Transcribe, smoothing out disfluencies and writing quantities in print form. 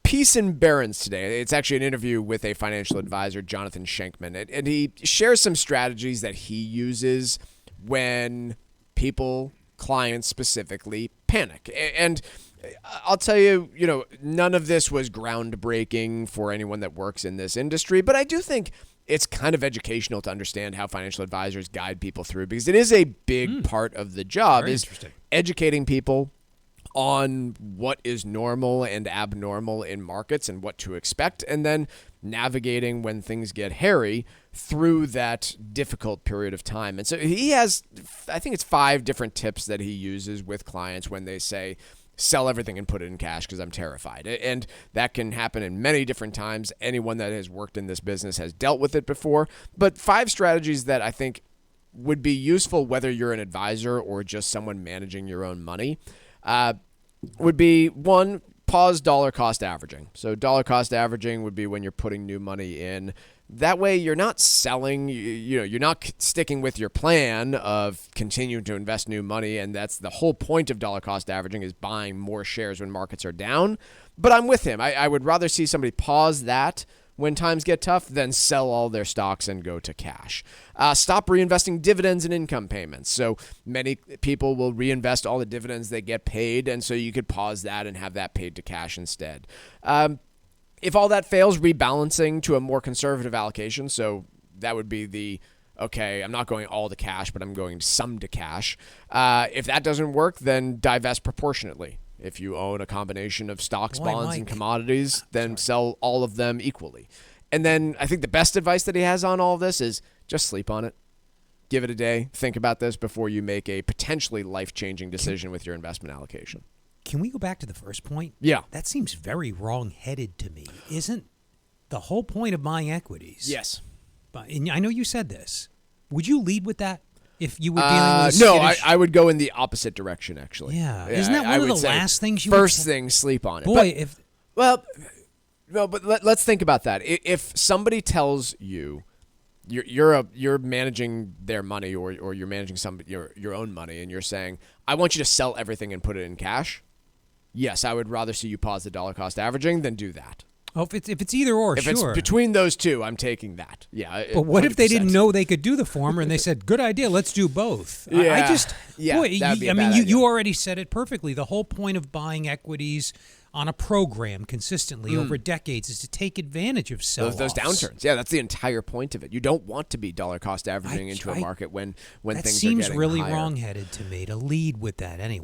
piece in Barron's today. It's actually an interview with a financial advisor, Jonathan Shenkman, and he shares some strategies that he uses when people, clients specifically, panic. And I'll tell you, none of this was groundbreaking for anyone that works in this industry, but I do think it's kind of educational to understand how financial advisors guide people through, because it is a big part of the job, is educating people on what is normal and abnormal in markets and what to expect, and then navigating when things get hairy through that difficult period of time. And so he has, I think it's 5 different tips that he uses with clients when they say, sell everything and put it in cash because I'm terrified. And that can happen in many different times. Anyone that has worked in this business has dealt with it before. But 5 strategies that I think would be useful whether you're an advisor or just someone managing your own money would be, 1, pause dollar cost averaging. So dollar cost averaging would be when you're putting new money in. That way you're not selling, you're not sticking with your plan of continuing to invest new money, and that's the whole point of dollar cost averaging, is buying more shares when markets are down. But I'm with him. I would rather see somebody pause that when times get tough than sell all their stocks and go to cash. Stop reinvesting dividends and income payments. So many people will reinvest all the dividends they get paid, and so you could pause that and have that paid to cash instead. If all that fails, rebalancing to a more conservative allocation. So that would be okay, I'm not going all to cash, but I'm going some to cash. If that doesn't work, then divest proportionately. If you own a combination of stocks, bonds, and commodities, then sell all of them equally. And then I think the best advice that he has on all of this is just sleep on it. Give it a day. Think about this before you make a potentially life-changing decision with your investment allocation. Can we go back to the first point? Yeah. That seems very wrong-headed to me. Isn't the whole point of buying equities? Yes. And I know you said this. Would you lead with that if you were dealing with No, I would go in the opposite direction, actually. Yeah. Isn't that one of the last things you First thing, sleep on it. Boy, but let's think about that. If somebody tells you you're managing their money or you're managing your own money, and you're saying, I want you to sell everything and put it in cash, yes, I would rather see you pause the dollar cost averaging than do that. Oh, if it's either or, if sure. If it's between those two, I'm taking that. Yeah. But what 100%. if they didn't know they could do the former and they said, good idea, let's do both? Yeah. You already said it perfectly. The whole point of buying equities on a program consistently over decades is to take advantage of sell-offs. Those downturns. Yeah, that's the entire point of it. You don't want to be dollar cost averaging into a market when things are getting higher. That seems really higher. wrong-headed to me to lead with that anyway.